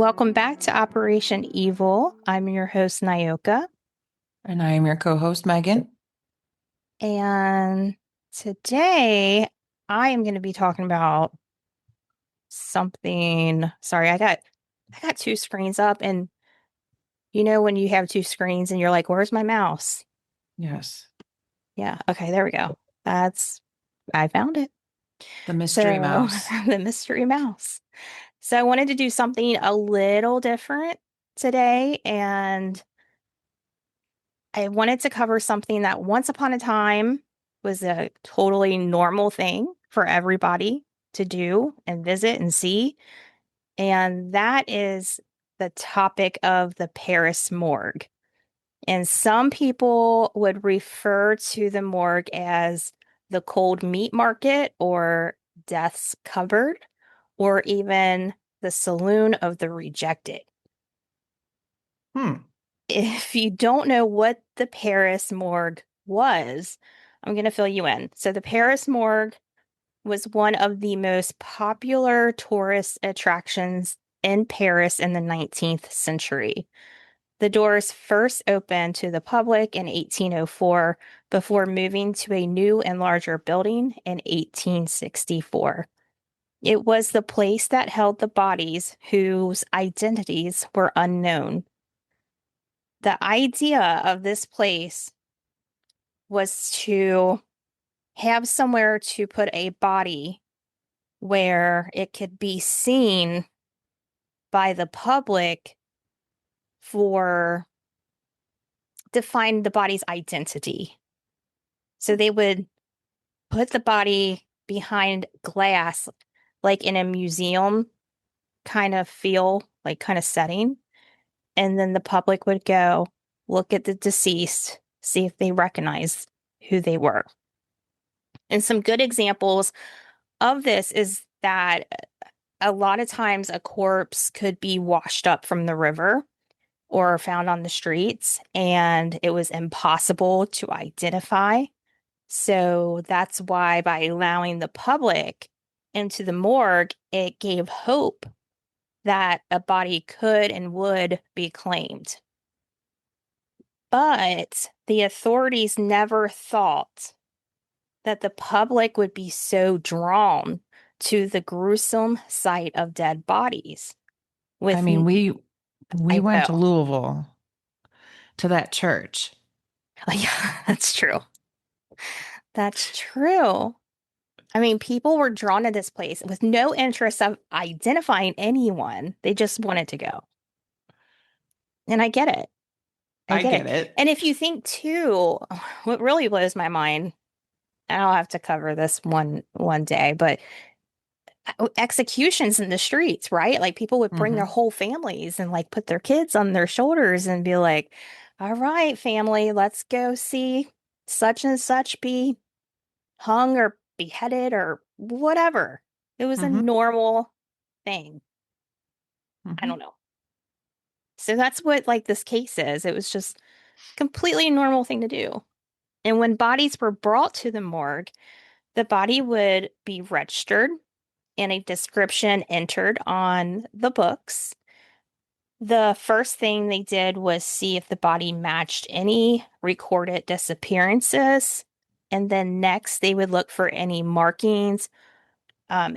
Welcome back to Operation Evil. I'm your host, Nyoka, And I am your co-host, Megan. and today I am going to be talking about something. Sorry, I got two screens up, and when you have two screens and you're like, "Where's my mouse?" Yes, Yeah, okay, there we go. That's I found it. the mystery So, mouse. the mystery mouse. So I wanted to do something a little different today, and I wanted to cover something that once upon a time was a totally normal thing for everybody to do and visit and see. And that is the topic of the Paris morgue. And some people would refer to the morgue as the cold meat market or death's cupboard or even the saloon of the rejected. Hmm. If you don't know what the Paris morgue was, I'm going to fill you in. So, the Paris morgue was one of the most popular tourist attractions in Paris in the 19th century. The doors first opened to the public in 1804 before moving to a new and larger building in 1864. It was the place that held the bodies whose identities were unknown. The idea of this place was to have somewhere to put a body where it could be seen by the public for to find the body's identity. So they would put the body behind glass, like in a museum kind of feel, like kind of setting. And then the public would go look at the deceased, see if they recognize who they were. And some good examples of this is that a lot of times a corpse could be washed up from the river or found on the streets, and it was impossible to identify. So that's why by allowing the public into the morgue, it gave hope that a body could and would be claimed. But the authorities never thought that the public would be so drawn to the gruesome sight of dead bodies I with mean, we I went to know. Louisville to that church. Yeah, that's true. That's true. I mean, people were drawn to this place with no interest of identifying anyone. They just wanted to go. And I get it. I I get get it. it. And if you think too, what really blows my mind, and I'll have to cover this one day, but executions in the streets, right? Like people would bring their Hmm. whole families and like put their kids on their shoulders and be like, all right, family, let's go see such and such be hung or beheaded or whatever. It was a Hmm. normal thing. I Hmm. don't know. So that's what like this case is. It was just completely normal thing to do. And when bodies were brought to the morgue, the body would be registered and a description entered on the books. The first thing they did was see if the body matched any recorded disappearances. And then next, they would look for any markings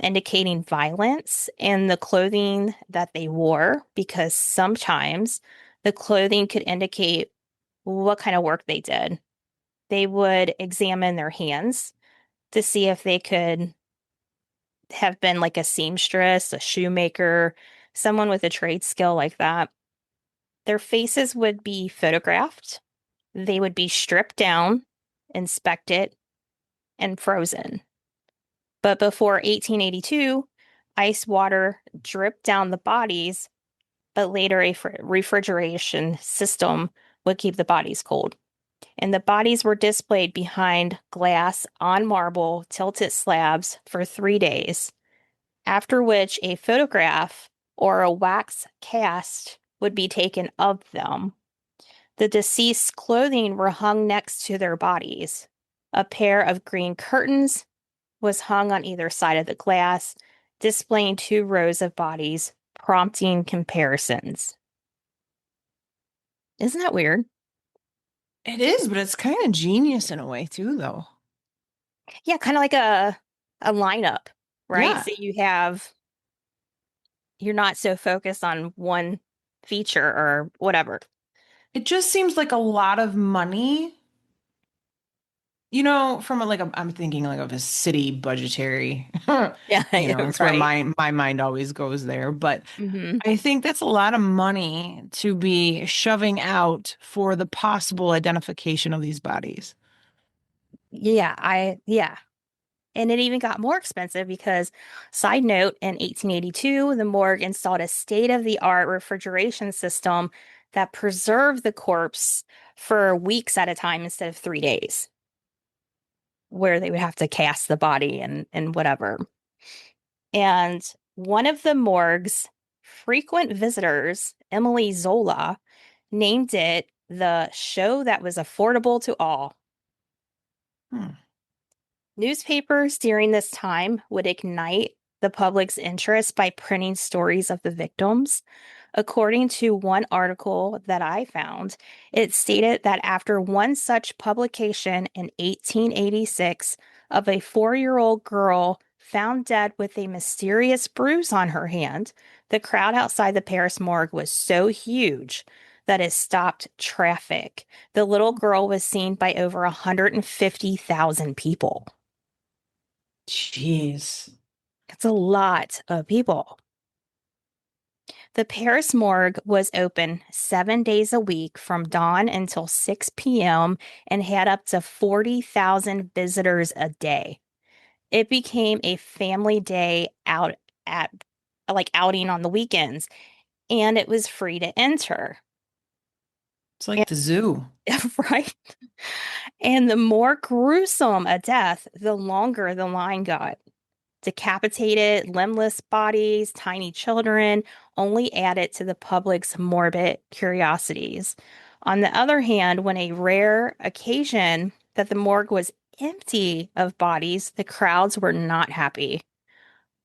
indicating violence in the clothing that they wore, because sometimes the clothing could indicate what kind of work they did. They would examine their hands to see if they could have been like a seamstress, a shoemaker, someone with a trade skill like that. Their faces would be photographed. They would be stripped down, inspected, and frozen. But before 1882, ice water dripped down the bodies, but later a refrigeration system would keep the bodies cold. And the bodies were displayed behind glass on marble tilted slabs for 3 days, after which a photograph or a wax cast would be taken of them. The deceased's clothing were hung next to their bodies. A pair of green curtains was hung on either side of the glass, displaying two rows of bodies prompting comparisons. Isn't that weird? It is, but it's kind of genius in a way too, though. Yeah, kind of like a lineup, right? Yeah. So you're not so focused on one feature or whatever. It just seems like a lot of money, from I'm thinking like of a city budgetary, Yeah, it's where right. my mind always goes there. But Hmm. I think that's a lot of money to be shoving out for the possible identification of these bodies. Yeah. And it even got more expensive because, side note, in 1882, the morgue installed a state-of-the-art refrigeration system that preserved the corpse for weeks at a time instead of 3 days, where they would have to cast the body and whatever. And one of the morgue's frequent visitors, Emily Zola, named it the show that was affordable to all. Hmm. Newspapers during this time would ignite the public's interest by printing stories of the victims. According to one article that I found, it stated that after one such publication in 1886 of a 4-year-old girl found dead with a mysterious bruise on her hand, the crowd outside the Paris morgue was so huge that it stopped traffic. The little girl was seen by over 150,000 people. Jeez. That's a lot of people. The Paris morgue was open 7 days a week from dawn until 6 p.m. and had up to 40,000 visitors a day. It became a family day out at like outing on the weekends, and it was free to enter. It's like the zoo. Right? And the more gruesome a death, the longer the line got. Decapitated, limbless bodies, tiny children only added to the public's morbid curiosities. On the other hand, when a rare occasion that the morgue was empty of bodies, the crowds were not happy.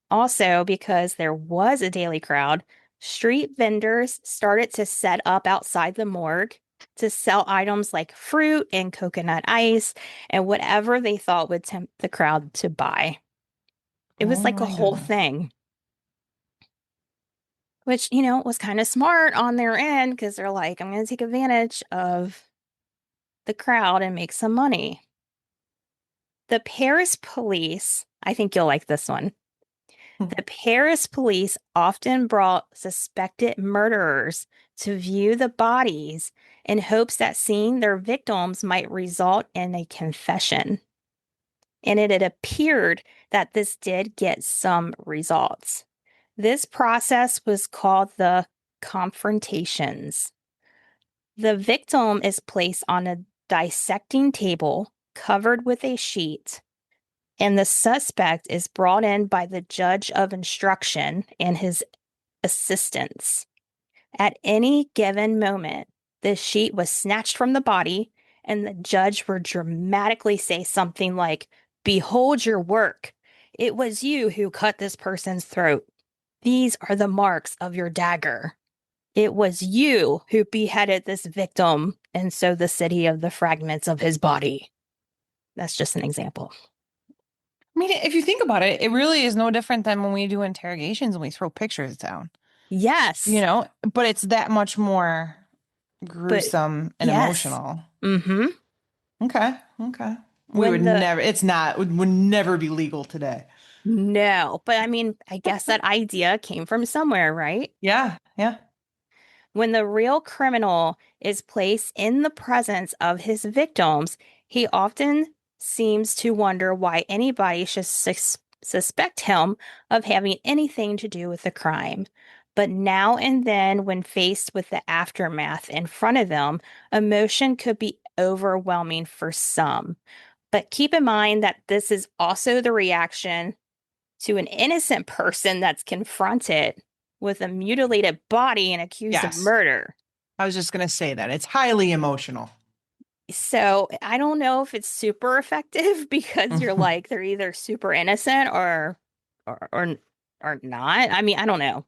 Also, because there was a daily crowd, street vendors started to set up outside the morgue to sell items like fruit and coconut ice and whatever they thought would tempt the crowd to buy. It was Oh like a my whole goodness. thing, which, was kind of smart on their end because they're like, I'm going to take advantage of the crowd and make some money. The Paris police, I think you'll like this one. The Paris police often brought suspected murderers to view the bodies in hopes that seeing their victims might result in a confession. And it had appeared that this did get some results. This process was called the confrontations. The victim is placed on a dissecting table covered with a sheet, and the suspect is brought in by the judge of instruction and his assistants. At any given moment, the sheet was snatched from the body, and the judge would dramatically say something like, Behold your work. It was you who cut this person's throat. These are the marks of your dagger. It was you who beheaded this victim, and so the city of the fragments of his body. That's just an example. I mean, if you think about it, it really is no different than when we do interrogations and we throw pictures down, Yes, but it's that much more but gruesome and yes. emotional. Mm-hmm. Okay. Okay. We would When the never, it's not, would never be legal today. No, but I mean, I guess that idea came from somewhere, right? Yeah. Yeah. When the real criminal is placed in the presence of his victims, he often seems to wonder why anybody should suspect him of having anything to do with the crime. But now and then, when faced with the aftermath in front of them, emotion could be overwhelming for some. But keep in mind that this is also the reaction to an innocent person that's confronted with a mutilated body and accused of Yes. murder. I was just going to say that. It's highly emotional. So I don't know if it's super effective because you're like they're either super innocent or or not. I mean, I don't know.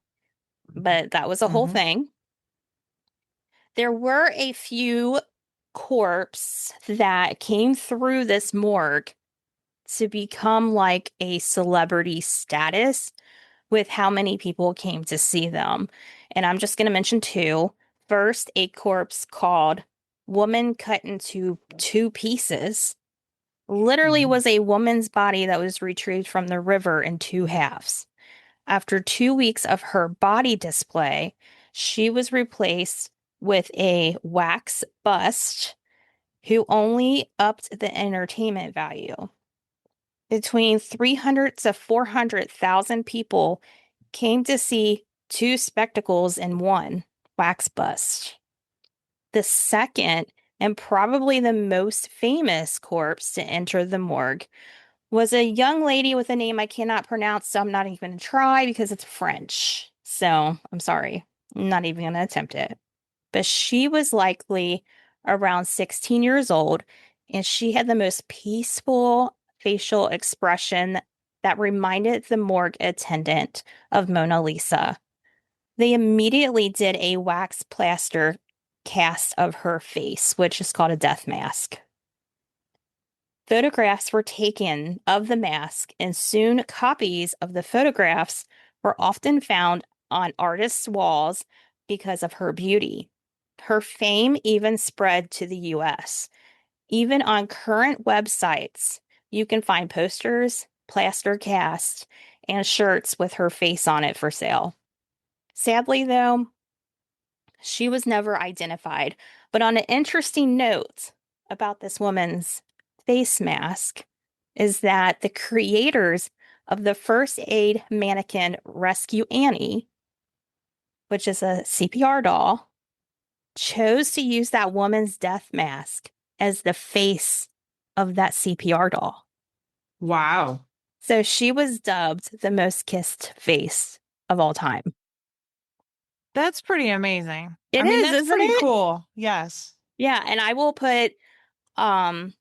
but that was a whole Hmm. thing. There were a few corpses that came through this morgue to become like a celebrity status with how many people came to see them. And I'm just going to mention two. First, a corpse called Woman Cut into Two Pieces. Literally was a woman's body that was retrieved from the river in two halves. After 2 weeks of her body display, she was replaced with a wax bust who only upped the entertainment value. Between 300 to 400,000 people came to see two spectacles in one wax bust. The second, and probably the most famous corpse to enter the morgue, was a young lady with a name I cannot pronounce, so I'm not even going to try because it's French. So I'm sorry. I'm not even going to attempt it. But she was likely around 16 years old, and she had the most peaceful facial expression that reminded the morgue attendant of Mona Lisa. They immediately did a wax plaster cast of her face, which is called a death mask. Photographs were taken of the mask, and soon copies of the photographs were often found on artists' walls because of her beauty. Her fame even spread to the US. Even on current websites, you can find posters, plaster casts, and shirts with her face on it for sale. Sadly, though, she was never identified. But on an interesting note about this woman's face mask is that the creators of the first aid mannequin Rescue Annie, which is a CPR doll, chose to use that woman's death mask as the face of that CPR doll. Wow. So she was dubbed the most kissed face of all time. That's pretty amazing. It I mean, is, that's isn't pretty it? cool. Yes. Yeah, and I will put um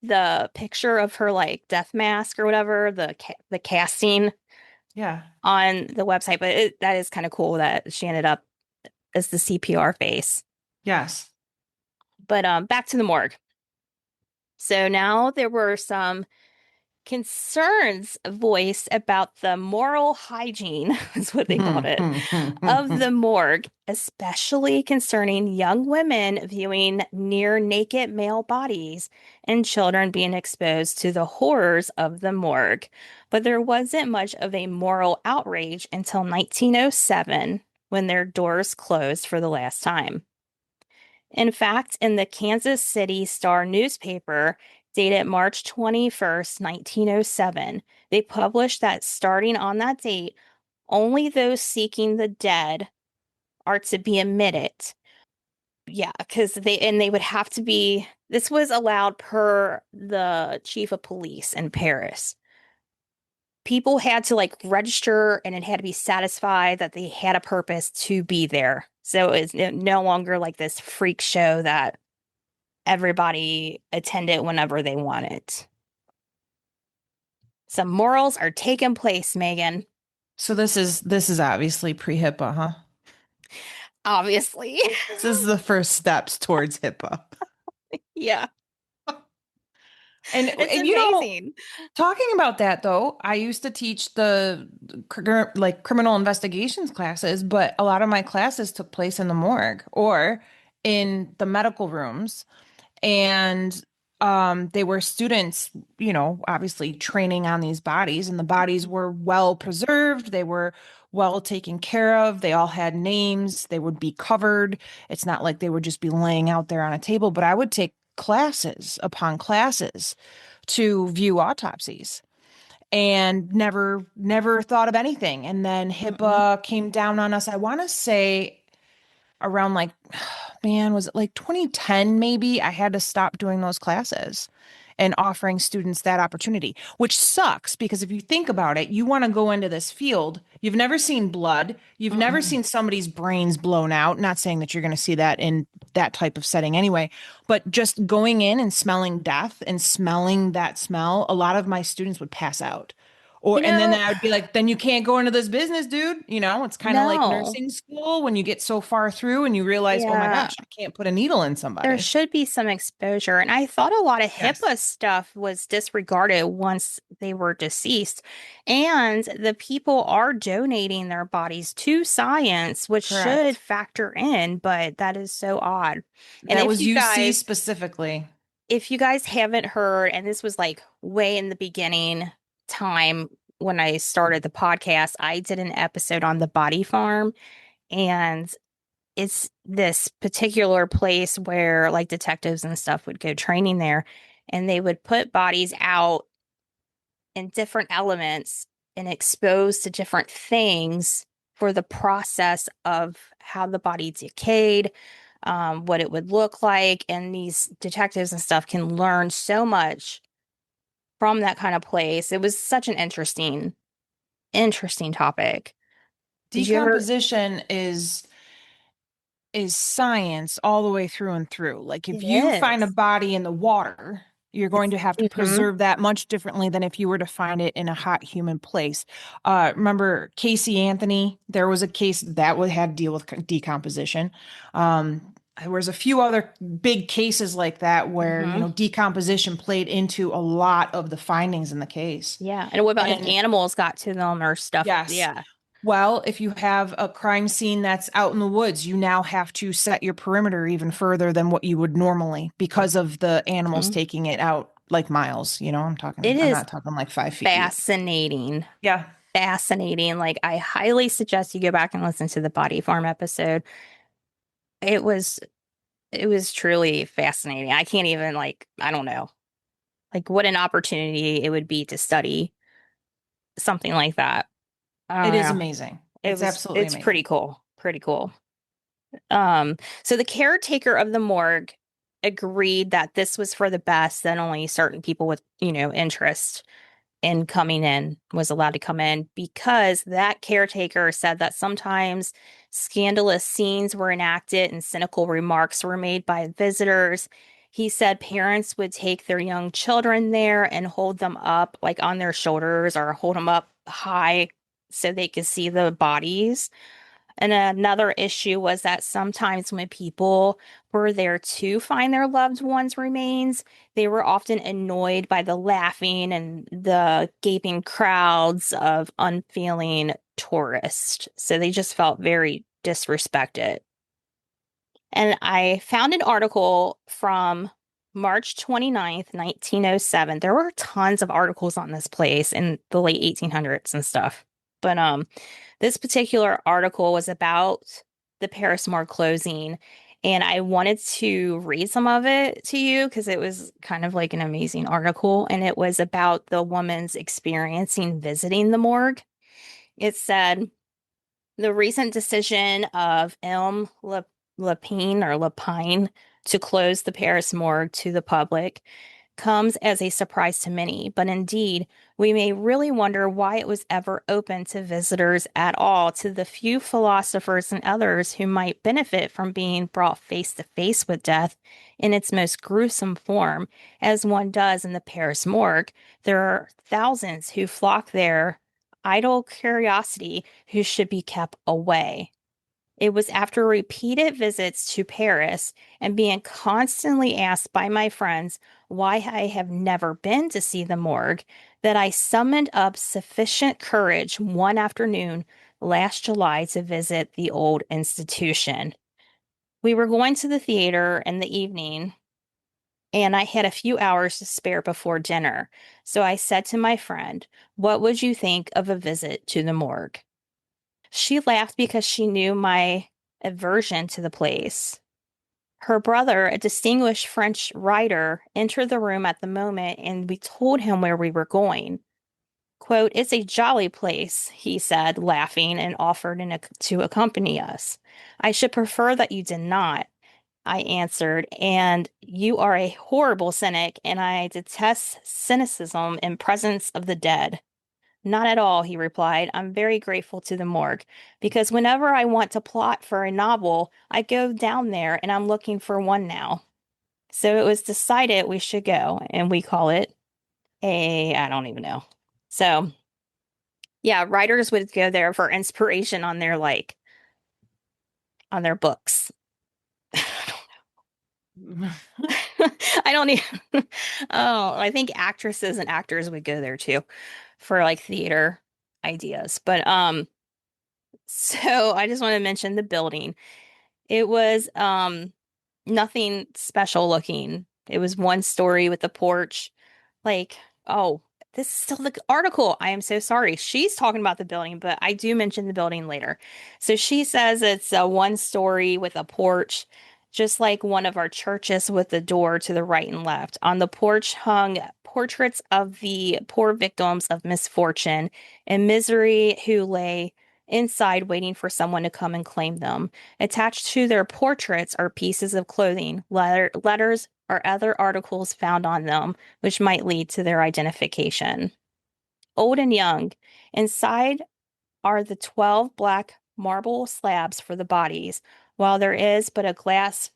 the picture of her like death mask or whatever, the casting Yeah. on the website, but that is kind of cool that she ended up as the CPR face. Yes. But back to the morgue. So now there were some concerns voiced about the moral hygiene, is what they called it, of the morgue, especially concerning young women viewing near naked male bodies and children being exposed to the horrors of the morgue. But there wasn't much of a moral outrage until 1907 when their doors closed for the last time. In fact, in the Kansas City Star newspaper, dated March 21st, 1907, they published that starting on that date, only those seeking the dead are to be admitted. Yeah, because they would have to be, this was allowed per the chief of police in Paris. People had to like register and it had to be satisfied that they had a purpose to be there. So it's no longer like this freak show that everybody attended whenever they wanted. Some morals are taking place, Megan. So this is obviously pre-HIPAA, huh? Obviously. This is the first steps towards HIPAA. Yeah, And it's you know, amazing. talking about that though, I used to teach the like criminal investigations classes, but a lot of my classes took place in the morgue or in the medical rooms. And they were students, obviously training on these bodies, and the bodies were well preserved, they were well taken care of, they all had names, they would be covered. It's not like they would just be laying out there on a table, but I would take classes upon classes to view autopsies and never thought of anything. And then Mm-mm. HIPAA came down on us, I want to say around like, man, was it like 2010 maybe? I had to stop doing those classes and offering students that opportunity, which sucks because if you think about it, you want to go into this field. You've never seen blood. You've never Mm-mm. seen somebody's brains blown out. Not saying that you're going to see that in that type of setting anyway, but just going in and smelling death and smelling that smell, a lot of my students would pass out Or, You and then know, I would be like, then you can't go into this business, dude. You know, it's kind of like no. nursing school when you get so far through and you realize, oh my Yeah. gosh, I can't put a needle in There somebody. should be some exposure. And I thought a lot of Yes, HIPAA stuff was disregarded once they were deceased. And the people are donating their bodies to science, which should correct. factor in, but that is so odd. And That was UC specifically. if you guys haven't heard, and this was like way in the beginning time when I started the podcast, I did an episode on the body farm. And it's this particular place where like detectives and stuff would go training there, and they would put bodies out in different elements and exposed to different things for the process of how the body decayed, what it would look like. And these detectives and stuff can learn so much from that kind of place. It was such an interesting topic. Did you ever? Decomposition is science all the way through and through. Like if It you find a is. body in the water, you're going It's to have to mhm. preserve that much differently than if you were to find it in a hot human place. Remember Casey Anthony? There was a case that would had to deal with decomposition. There was a few other big cases like that where, Mhm. decomposition played into a lot of the findings in the case. Yeah. And what about if And animals got to them or stuff? yes. Yeah. Well, if you have a crime scene that's out in the woods, you now have to set your perimeter even further than what you would normally because of the animals Mhm. taking it out like miles. It I'm is not talking like 5 feet. fascinating. Yeah, Fascinating. Like, I highly suggest you go back and listen to the Body Farm episode. It was it was truly fascinating. I can't even like, I don't know. Like what an opportunity it would be to study something like that. I it don't is know. amazing. It's absolutely It's pretty amazing. cool. Pretty cool. So the caretaker of the morgue agreed that this was for the best, that only certain people with, interest in coming in was allowed to come in, because that caretaker said that sometimes scandalous scenes were enacted and cynical remarks were made by visitors. He said parents would take their young children there and hold them up like on their shoulders or hold them up high so they could see the bodies. And another issue was that sometimes when people were there to find their loved ones' remains, they were often annoyed by the laughing and the gaping crowds of unfeeling tourists. So they just felt very disrespected. And I found an article from March 29th, 1907. There were tons of articles on this place in the late 1800s and stuff. But this particular article was about the Paris Morgue closing, and I wanted to read some of it to you because it was kind of like an amazing article, and it was about the woman's experiencing visiting the morgue. It said the recent decision of Lapine or Lapine to close the Paris morgue to the public comes as a surprise to many, but indeed, we may really wonder why it was ever open to visitors at all, to the few philosophers and others who might benefit from being brought face to face with death in its most gruesome form, as one does in the Paris morgue. There are thousands who flock there, idle curiosity, who should be kept away. It was after repeated visits to Paris and being constantly asked by my friends why I have never been to see the morgue that I summoned up sufficient courage one afternoon last July to visit the old institution. We were going to the theater in the evening, and I had a few hours to spare before dinner. So I said to my friend, "What would you think of a visit to the morgue?" She laughed because she knew my aversion to the place. Her brother, a distinguished French writer, entered the room at the moment, and we told him where we were going. Quote, "It's a jolly place," he said, laughing, and offered to accompany us. "I should prefer that you did not," I answered, "and you are a horrible cynic, and I detest cynicism in presence of the dead." "Not at all," he replied. "I'm very grateful to the morgue, because whenever I want to plot for a novel, I go down there, and I'm looking for one now." So it was decided we should go, and we call it I don't even know. So Yeah, writers would go there for inspiration on their books. I don't even Oh, I think actresses and actors would go there too for like theater ideas. But so I just want to mention the building. It was nothing special looking. It was one story with a porch. Like, oh, this is still the article. I am so sorry. She's talking about the building, but I do mention the building later. So she says it's a one story with a porch, just like one of our churches with the door to the right and left. On the porch hung portraits of the poor victims of misfortune and misery who lay inside waiting for someone to come and claim them. Attached to their portraits are pieces of clothing, letters, or other articles found on them, which might lead to their identification. Old and young. Inside are the 12 black marble slabs for the bodies, while there is but a glass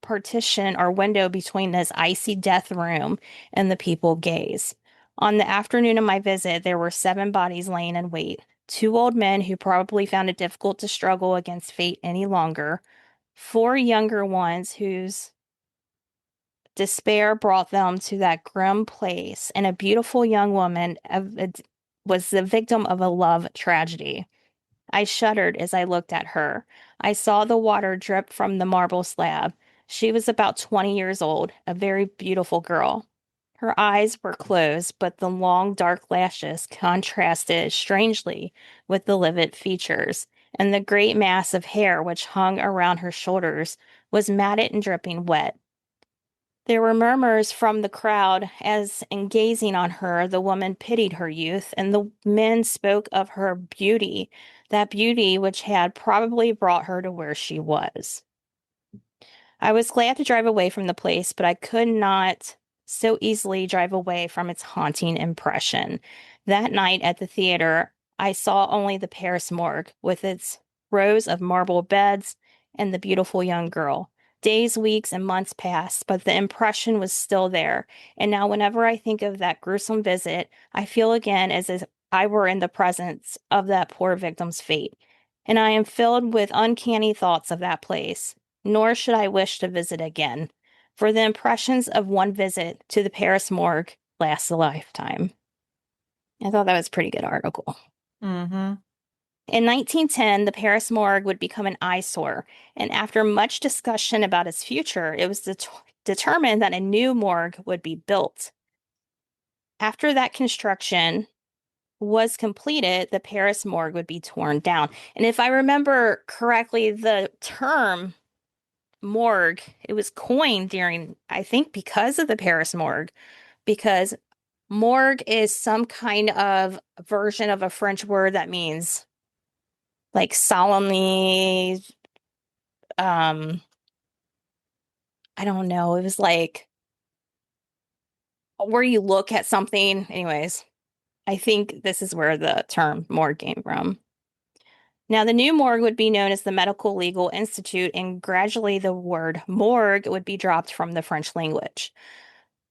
partition or window between this icy death room and the people gaze. On the afternoon of my visit, there were 7 bodies laying in wait. 2 old men who probably found it difficult to struggle against fate any longer. 4 younger ones whose despair brought them to that grim place, and a beautiful young woman was the victim of a love tragedy. I shuddered as I looked at her. I saw the water drip from the marble slab. She was about 20 years old, a very beautiful girl. Her eyes were closed, but the long dark lashes contrasted strangely with the livid features, and the great mass of hair which hung around her shoulders was matted and dripping wet. There were murmurs from the crowd as, in gazing on her, the woman pitied her youth, and the men spoke of her beauty, that beauty which had probably brought her to where she was. I was glad to drive away from the place, but I could not so easily drive away from its haunting impression. That night at the theater, I saw only the Paris Morgue with its rows of marble beds and the beautiful young girl. Days, weeks, and months passed, but the impression was still there. And now, whenever I think of that gruesome visit, I feel again as if I were in the presence of that poor victim's fate. And I am filled with uncanny thoughts of that place, nor should I wish to visit again, for the impressions of one visit to the Paris morgue last a lifetime. I thought that was a pretty good article. Mm-hmm. In 1910, the Paris morgue would become an eyesore, and after much discussion about its future, it was determined that a new morgue would be built. After that construction was completed, the Paris morgue would be torn down. And if I remember correctly, the term morgue, it was coined during, I think, because of the Paris morgue, because morgue is some kind of version of a French word that means like solemnly, um, I don't know. It was like where you look at something. Anyways, I think this is where the term morgue came from. Now, the new morgue would be known as the Medical Legal Institute, and gradually the word morgue would be dropped from the French language.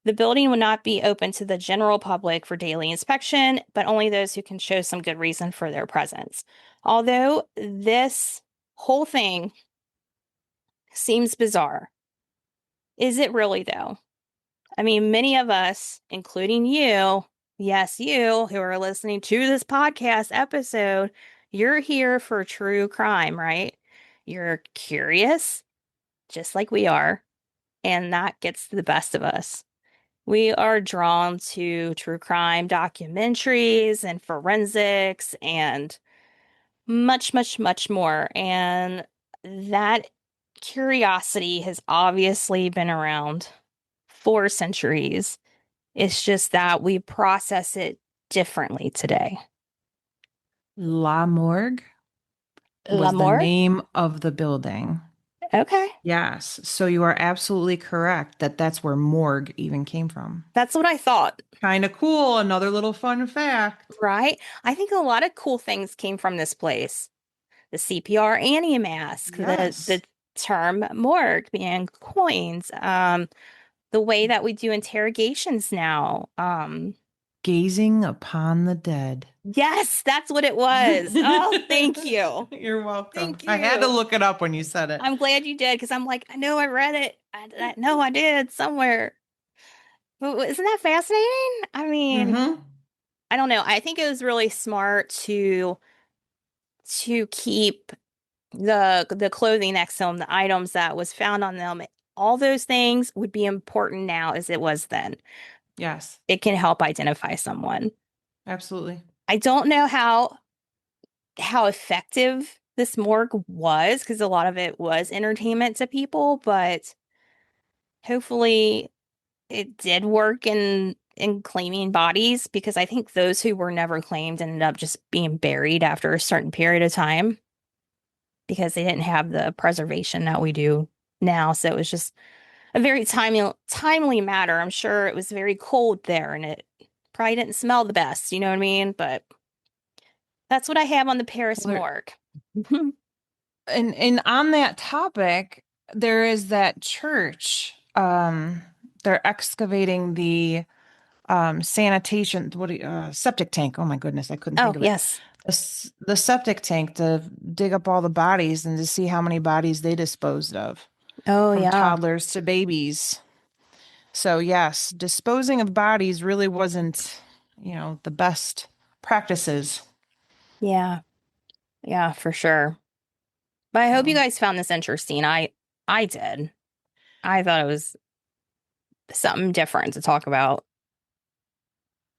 The building would not be open to the general public for daily inspection, but only those who can show some good reason for their presence. Although this whole thing seems bizarre, is it really though? I mean, many of us, including you, yes, you who are listening to this podcast episode, you're here for true crime, right? You're curious, just like we are, and that gets the best of us. We are drawn to true crime documentaries and forensics and much, much, much more. And that curiosity has obviously been around for centuries. It's just that we process it differently today. La Morgue was the L'amour? name of the building. Okay. Yes, so you are absolutely correct that that's where morgue even came from. That's what I thought, Kind of cool. Another little fun fact. right? I think a lot of cool things came from this place. The CPR anti-mask, the Yes. term morgue being coins, the way that we do interrogations now. Gazing upon the dead. Yes, that's what it was. Oh, thank you. You're welcome. Thank I had to you. look it up when you said it. I'm glad you did because I'm like, I know I read it. I know I did somewhere. Isn't that fascinating? I mean, Mm-hmm. I don't know. I think it was really smart to keep the clothing next to them, the items that was found on them. All those things would be important now as it was then. Yes, It can help identify someone. absolutely. I don't know how effective this morgue was because a lot of it was entertainment to people, but hopefully it did work in claiming bodies because I think those who were never claimed ended up just being buried after a certain period of time because they didn't have the preservation that we do now. So it was just a very timely matter. I'm sure it was very cold there and it probably didn't smell the best, you know what I mean? But that's what I have on the Paris Well, morgue. and on that topic, there is that church. They're excavating the sanitation, septic tank. Oh my goodness, I couldn't Oh, think of it. yes. The septic tank to dig up all the bodies and to see how many bodies they disposed of, Oh, from yeah. toddlers to babies. So yes, disposing of bodies really wasn't, the best practices. Yeah. Yeah, for sure. But I hope you So, guys found this interesting. I did. I thought it was something different to talk about.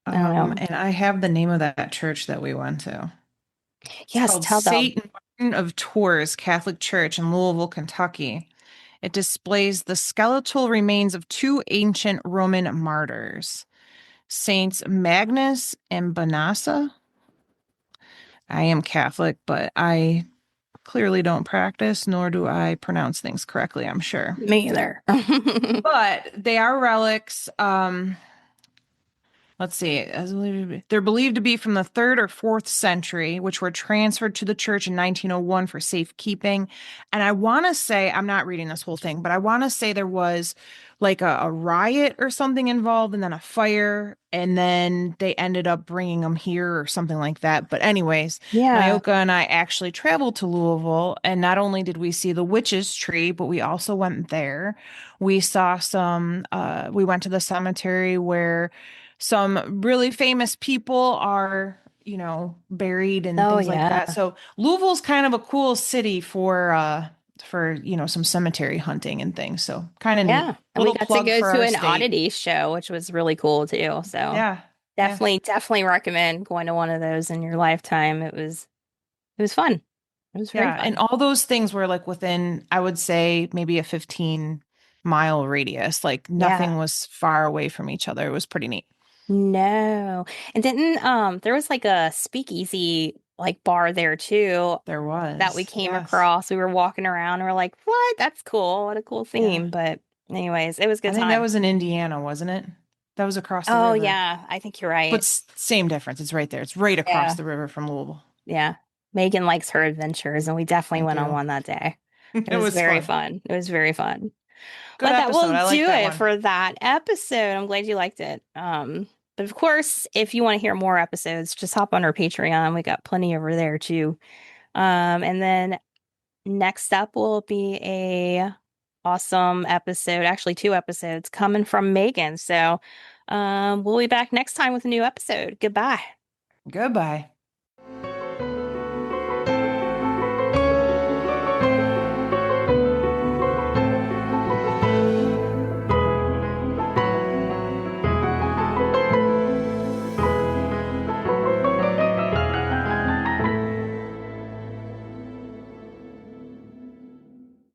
I don't know. and I have the name of that church that we went to. It's Yes, called tell them. St. Martin of Tours Catholic Church in Louisville, Kentucky. It displays the skeletal remains of two ancient Roman martyrs, Saints Magnus and Bonassa. I am Catholic, but I clearly don't practice, nor do I pronounce things correctly, I'm sure. Me either. But they are relics. Let's see. They're believed to be from the third or fourth century, which were transferred to the church in 1901 for safekeeping. And I want to say, I'm not reading this whole thing, but I want to say there was like a riot or something involved, and then a fire, and then they ended up bringing them here or something like that. But, anyways, Yeah. Nyoka and I actually traveled to Louisville, and not only did we see the witch's tree, but we also went there. We saw we went to the cemetery where some really famous people are, buried and Oh, things like yeah. that. So Louisville's kind of a cool city for some cemetery hunting and things. So kind of neat. Yeah. And we Little got to plug go for to our an state. oddity show, which was really cool too. So Yeah. Yeah. definitely recommend going to one of those in your lifetime. It was fun. It was very Yeah. And fun. all those things were like within, I would say, maybe a 15-mile radius. Like Yeah. nothing was far away from each other. It was pretty neat. No. And didn't there was like a speakeasy like bar there too There that we was. came Yes. across. We were walking around and we're like, "What? That's cool. What a cool Yeah. theme." But anyways, it was a I good think that time. was in Indiana, wasn't it? That was across the Oh river. yeah, I think you're But right. same difference. It's right there. It's right across Yeah. the river from Louisville. Yeah. Megan likes her adventures and we I definitely went on do. one that day. It It was was very fun. fun. It was very fun. Good But that episode. will I like do that it one. for that episode. I'm glad you liked it. But of course, if you want to hear more episodes, just hop on our Patreon. We got plenty over there too. And then next up will be a awesome episode, actually two episodes coming from Megan. So we'll be back next time with a new episode. Goodbye. Goodbye.